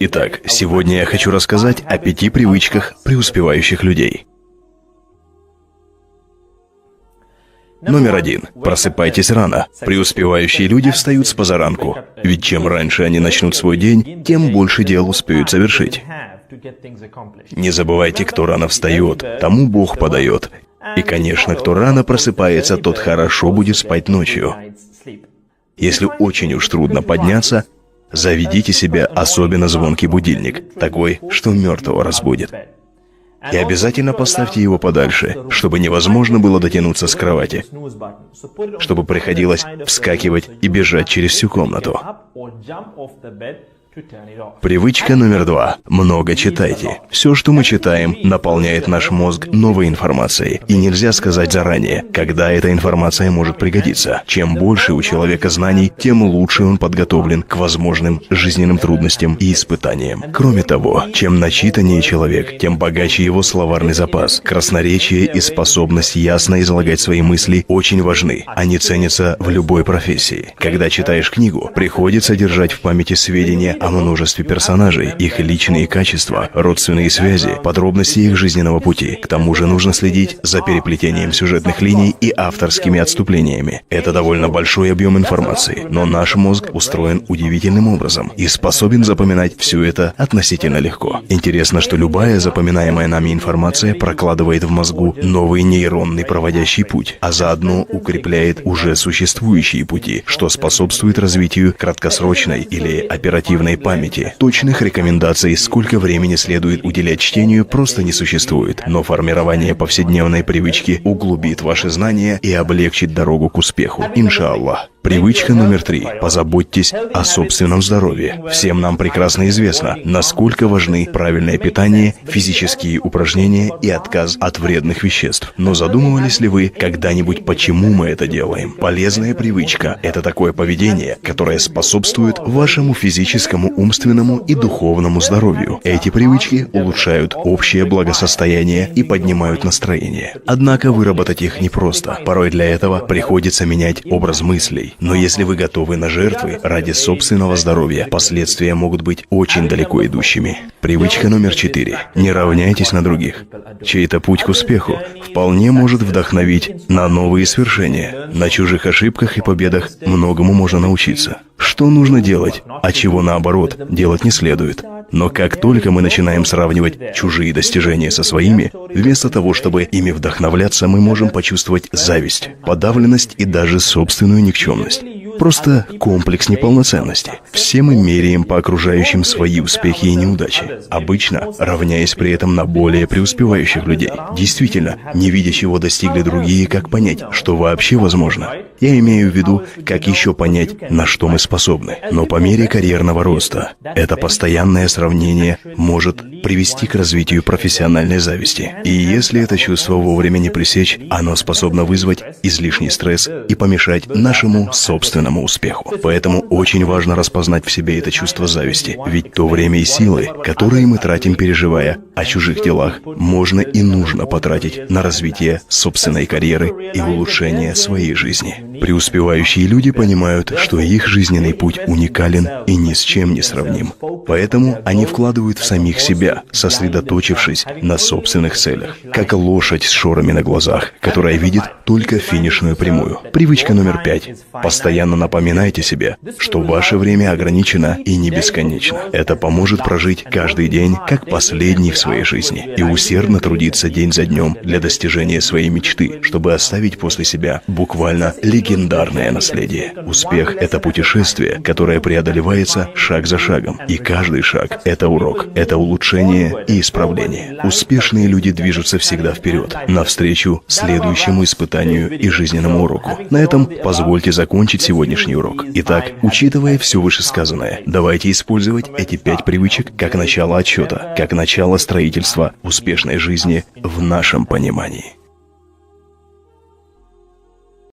Итак, сегодня я хочу рассказать о 5 привычках преуспевающих людей. Номер 1. Просыпайтесь рано. Преуспевающие люди встают с позаранку. Ведь чем раньше они начнут свой день, тем больше дел успеют совершить. Не забывайте, кто рано встает, тому Бог подает. И, конечно, кто рано просыпается, тот хорошо будет спать ночью. Если очень уж трудно подняться, заведите себе особенно звонкий будильник, такой, что мертвого разбудит. И обязательно поставьте его подальше, чтобы невозможно было дотянуться с кровати, чтобы приходилось вскакивать и бежать через всю комнату. Привычка номер 2. Много читайте. Все, что мы читаем, наполняет наш мозг новой информацией. И нельзя сказать заранее, когда эта информация может пригодиться. Чем больше у человека знаний, тем лучше он подготовлен к возможным жизненным трудностям и испытаниям. Кроме того, чем начитаннее человек, тем богаче его словарный запас. Красноречие и способность ясно излагать свои мысли очень важны. Они ценятся в любой профессии. Когда читаешь книгу, приходится держать в памяти сведения о множестве персонажей, их личные качества, родственные связи, подробности их жизненного пути. К тому же нужно следить за переплетением сюжетных линий и авторскими отступлениями. Это довольно большой объем информации, но наш мозг устроен удивительным образом и способен запоминать все это относительно легко. Интересно, что любая запоминаемая нами информация прокладывает в мозгу новый нейронный проводящий путь, а заодно укрепляет уже существующие пути, что способствует развитию краткосрочной или оперативной памяти. Точных рекомендаций, сколько времени следует уделять чтению, просто не существует. Но формирование повседневной привычки углубит ваши знания и облегчит дорогу к успеху. Иншаллах. Привычка номер 3. Позаботьтесь о собственном здоровье. Всем нам прекрасно известно, насколько важны правильное питание, физические упражнения и отказ от вредных веществ. Но задумывались ли вы когда-нибудь, почему мы это делаем? Полезная привычка – это такое поведение, которое способствует вашему физическому, умственному и духовному здоровью. Эти привычки улучшают общее благосостояние и поднимают настроение. Однако выработать их непросто. Порой для этого приходится менять образ мыслей. Но если вы готовы на жертвы ради собственного здоровья, последствия могут быть очень далеко идущими. Привычка номер 4. Не равняйтесь на других. Чей-то путь к успеху вполне может вдохновить на новые свершения. На чужих ошибках и победах многому можно научиться. Что нужно делать, а чего наоборот делать не следует. Но как только мы начинаем сравнивать чужие достижения со своими, вместо того, чтобы ими вдохновляться, мы можем почувствовать зависть, подавленность и даже собственную никчемность. Просто комплекс неполноценности. Все мы меряем по окружающим свои успехи и неудачи, обычно равняясь при этом на более преуспевающих людей. Действительно, не видя, чего достигли другие, как понять, что вообще возможно. Я имею в виду, как еще понять, на что мы способны. Но по мере карьерного роста, это постоянное сравнение может привести к развитию профессиональной зависти. И если это чувство вовремя не пресечь, оно способно вызвать излишний стресс и помешать нашему собственному успеху. Поэтому очень важно распознать в себе это чувство зависти, ведь то время и силы, которые мы тратим, переживая о чужих делах, можно и нужно потратить на развитие собственной карьеры и улучшение своей жизни. Преуспевающие люди понимают, что их жизненный путь уникален и ни с чем не сравним. Поэтому они вкладывают в самих себя, сосредоточившись на собственных целях. Как лошадь с шорами на глазах, которая видит только финишную прямую. Привычка номер 5. Постоянно напоминайте себе, что ваше время ограничено и не бесконечно. Это поможет прожить каждый день как последний в своей жизни и усердно трудиться день за днем для достижения своей мечты, чтобы оставить после себя буквально легендарное наследие. Успех – это путешествие, которое преодолевается шаг за шагом. И каждый шаг – это урок, это улучшение и исправление. Успешные люди движутся всегда вперед, навстречу следующему испытанию и жизненному уроку. На этом позвольте закончить сегодняшний урок. Итак, учитывая все вышесказанное, давайте использовать эти 5 привычек как начало отсчета, как начало строительства успешной жизни в нашем понимании.